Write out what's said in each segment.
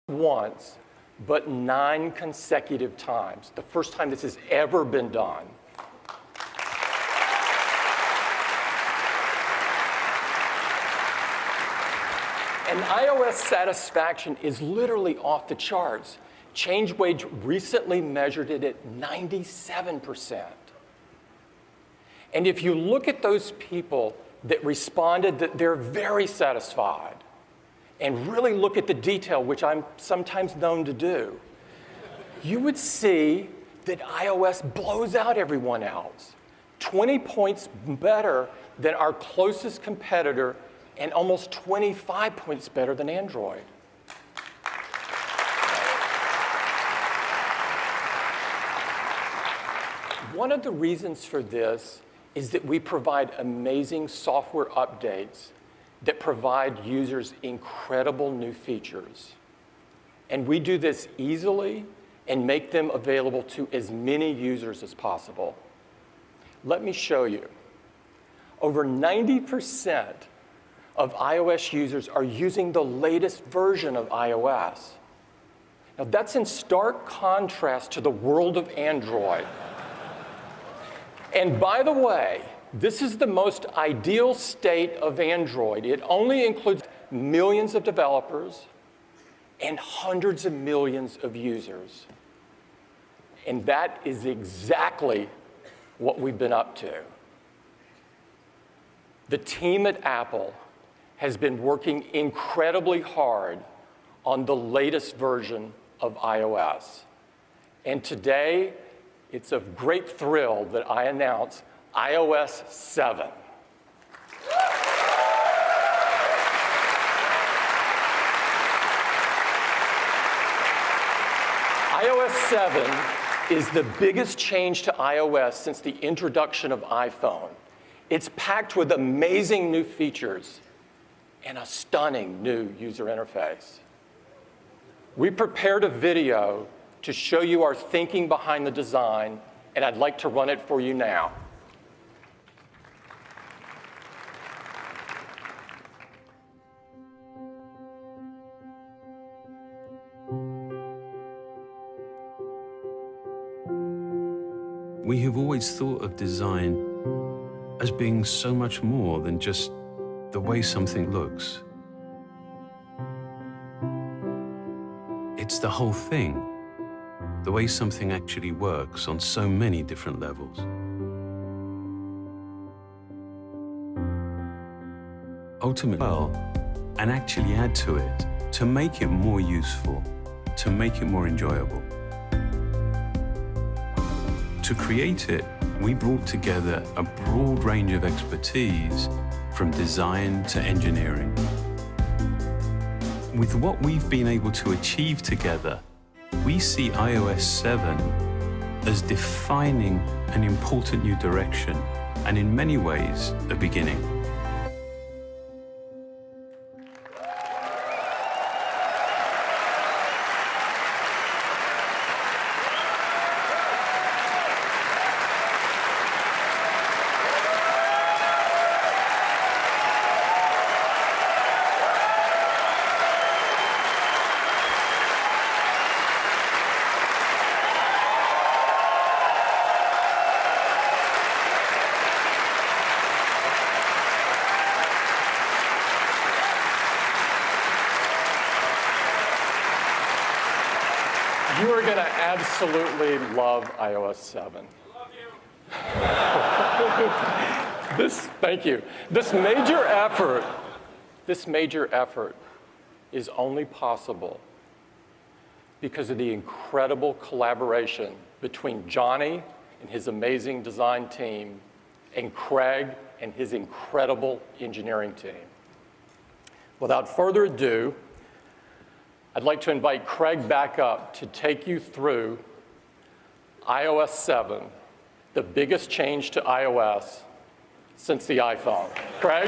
once, but 9 consecutive times. The first time this has ever been done. And iOS satisfaction is literally off the charts. ChangeWage recently measured it at 97%. And if you look at those people that responded that they're very satisfied, and really look at the detail, which I'm sometimes known to do, you would see that iOS blows out everyone else. 20 points better than our closest competitor, and almost 25 points better than Android. One of the reasons for this is that we provide amazing software updates that provide users incredible new features. And we do this easily and make them available to as many users as possible. Let me show you. Over 90% of iOS users are using the latest version of iOS. Now, that's in stark contrast to the world of Android. And by the way, this is the most ideal state of Android. It only includes millions of developers and hundreds of millions of users. And that is exactly what we've been up to. The team at Apple has been working incredibly hard on the latest version of iOS. And today, it's a great thrill that I announce iOS 7. iOS 7 is the biggest change to iOS since the introduction of iPhone. It's packed with amazing new features and a stunning new user interface. We prepared a video to show you our thinking behind the design, and I'd like to run it for you now. We have always thought of design as being so much more than just the way something looks. It's the whole thing, the way something actually works on so many different levels. Ultimately, and actually add to it to make it more useful, to make it more enjoyable. To create it, we brought together a broad range of expertise from design to engineering. With what we've been able to achieve together, we see iOS 7 as defining an important new direction and in many ways a beginning. You are going to absolutely love iOS 7. I love you. Thank you. This major effort is only possible because of the incredible collaboration between Johnny and his amazing design team and Craig and his incredible engineering team. Without further ado, I'd like to invite Craig back up to take you through iOS 7, the biggest change to iOS since the iPhone. Craig?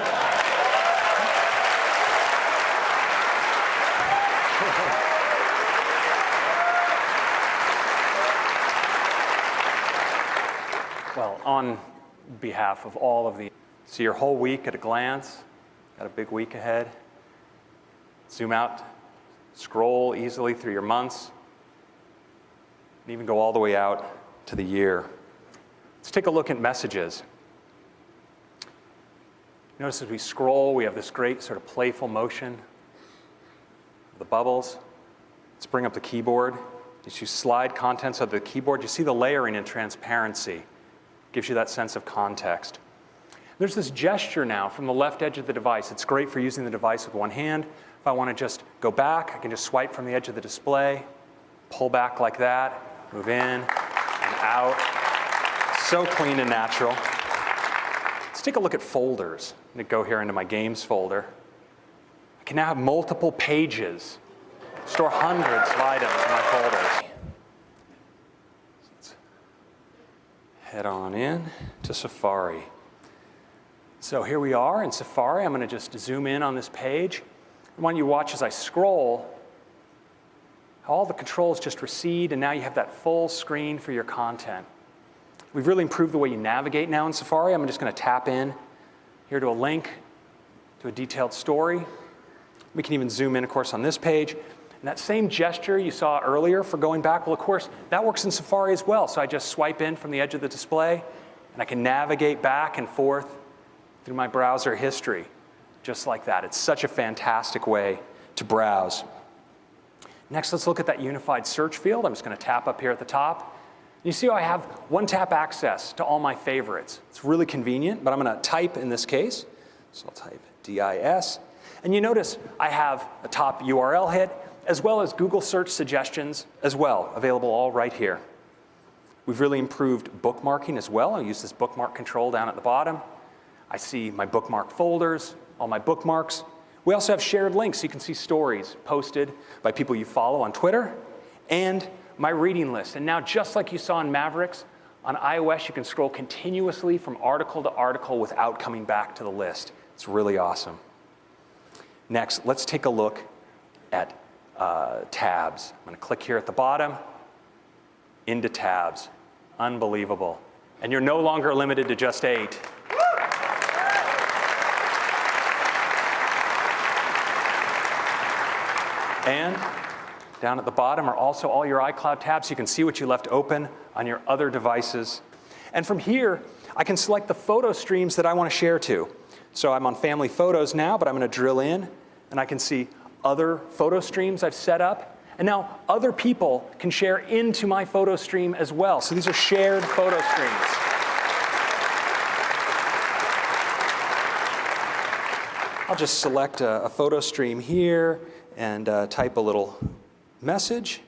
Well, on behalf of all of the, see your whole week at a glance, got a big week ahead. Zoom out scroll easily through your months, and even go all the way out to the year. Let's take a look at messages. Notice as we scroll, we have this great sort of playful motion of the bubbles. Let's bring up the keyboard. As you slide contents of the keyboard, you see the layering and transparency. Gives you that sense of context. There's this gesture now from the left edge of the device. It's great for using the device with one hand. If I want to just go back, I can just swipe from the edge of the display, pull back like that, move in and out. So clean and natural. Let's take a look at folders. I'm going to go here into my games folder. I can now have multiple pages, store hundreds of items in my folders. Let's head on in to Safari. So here we are in Safari. I'm going to just zoom in on this page. I want you to watch as I scroll, how all the controls just recede, and now you have that full screen for your content. We've really improved the way you navigate now in Safari. I'm just going to tap in here to a link to a detailed story. We can even zoom in, of course, on this page. And that same gesture you saw earlier for going back, well, of course, that works in Safari as well. So I just swipe in from the edge of the display, and I can navigate back and forth through my browser history, just like that. It's such a fantastic way to browse. Next, let's look at that unified search field. I'm just going to tap up here at the top. You see how I have one-tap access to all my favorites. It's really convenient, but I'm going to type in this case. So I'll type DIS. And you notice I have a top URL hit, as well as Google search suggestions as well, available all right here. We've really improved bookmarking as well. I'll use this bookmark control down at the bottom. I see my bookmark folders, all my bookmarks. We also have shared links, so you can see stories posted by people you follow on Twitter, and my reading list. And now, just like you saw in Mavericks, on iOS, you can scroll continuously from article to article without coming back to the list. It's really awesome. Next, let's take a look at tabs. I'm going to click here at the bottom, into tabs. Unbelievable. And you're no longer limited to just 8. And down at the bottom are also all your iCloud tabs, so you can see what you left open on your other devices. And from here, I can select the photo streams that I want to share to. So I'm on family photos now, but I'm going to drill in, and I can see other photo streams I've set up. And now other people can share into my photo stream as well. So these are shared photo streams. I'll just select a photo stream here and type a little message.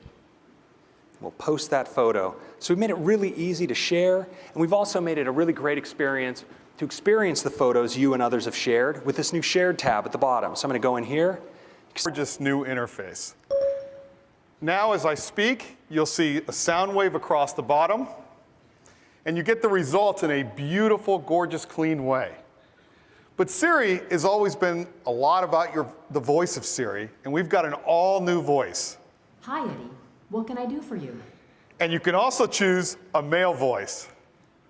We'll post that photo. So we've made it really easy to share, and we've also made it a really great experience to experience the photos you and others have shared with this new Shared tab at the bottom. So I'm going to go in here. Gorgeous new interface. Now as I speak, you'll see a sound wave across the bottom, and you get the results in a beautiful, gorgeous, clean way. But Siri has always been a lot about the voice of Siri, and we've got an all-new voice. Hi, Eddie. What can I do for you? And you can also choose a male voice.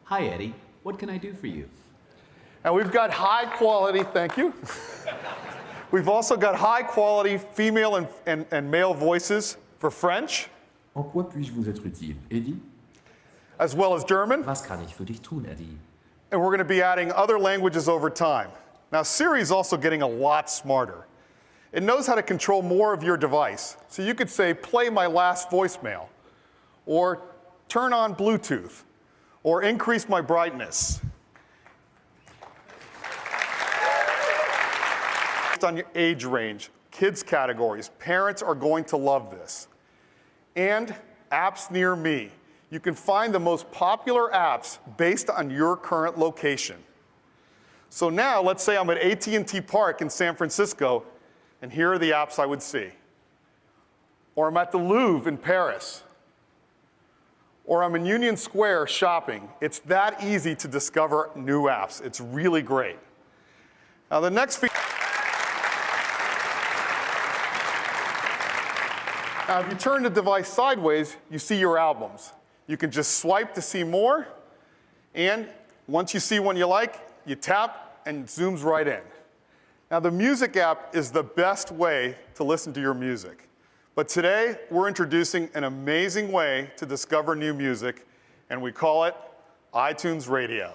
Hi, Eddie. What can I do for you? And we've got high quality, thank you. We've also got high quality female and male voices for French. En quoi puis-je vous être utile, Eddie? As well as German. Was kann ich für dich tun, Eddie? And we're going to be adding other languages over time. Now, Siri is also getting a lot smarter. It knows how to control more of your device. So you could say, play my last voicemail, or turn on Bluetooth, or increase my brightness. Based on your age range, kids categories, parents are going to love this. And apps near me. You can find the most popular apps based on your current location. So now, let's say I'm at AT&T Park in San Francisco, and here are the apps I would see. Or I'm at the Louvre in Paris. Or I'm in Union Square shopping. It's that easy to discover new apps. It's really great. Now the next feature. Now if you turn the device sideways, you see your albums. You can just swipe to see more, and once you see one you like, you tap and it zooms right in. Now the music app is the best way to listen to your music. But today, we're introducing an amazing way to discover new music, and we call it iTunes Radio.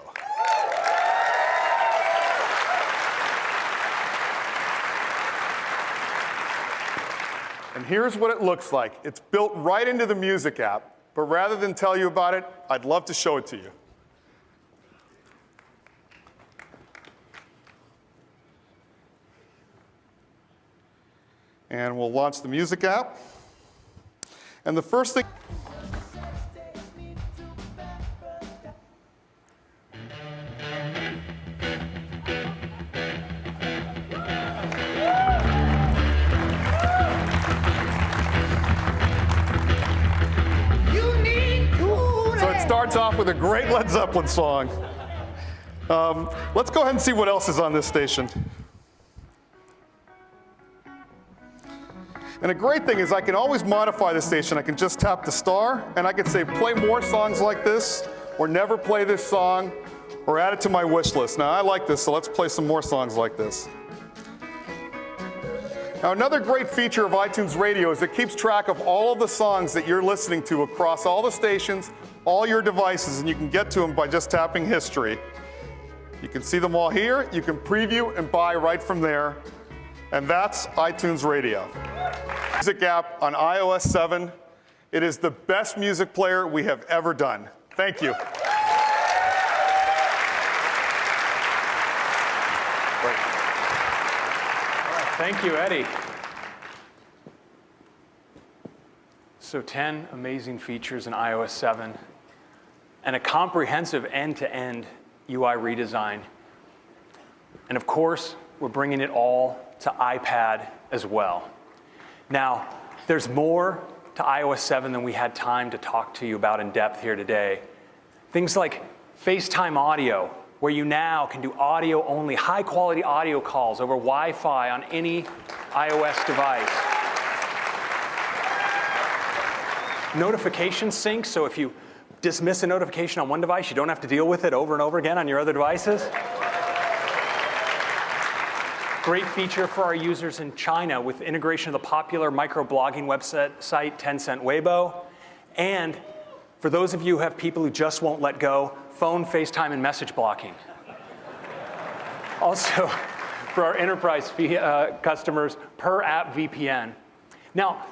And here's what it looks like. It's built right into the music app, but rather than tell you about it, I'd love to show it to you. And we'll launch the music app. And the first thing, so it starts off with a great Led Zeppelin song. Let's go ahead and see what else is on this station. And a great thing is I can always modify the station. I can just tap the star, and I can say play more songs like this, or never play this song, or add it to my wish list. Now I like this, so let's play some more songs like this. Now another great feature of iTunes Radio is it keeps track of all of the songs that you're listening to across all the stations, all your devices, and you can get to them by just tapping history. You can see them all here. You can preview and buy right from there. And that's iTunes Radio. Music app on iOS 7. It is the best music player we have ever done. Thank you. Great. All right, thank you, Eddie. So 10 amazing features in iOS 7 and a comprehensive end-to-end UI redesign. And of course, we're bringing it all to iPad as well. Now, there's more to iOS 7 than we had time to talk to you about in depth here today. Things like FaceTime audio, where you now can do audio-only, high-quality audio calls over Wi-Fi on any iOS device. Notification sync, so if you dismiss a notification on one device, you don't have to deal with it over and over again on your other devices. Great feature for our users in China with integration of the popular microblogging website Tencent Weibo. And for those of you who have people who just won't let go, phone, FaceTime, and message blocking. Also, for our enterprise customers, per app VPN. Now,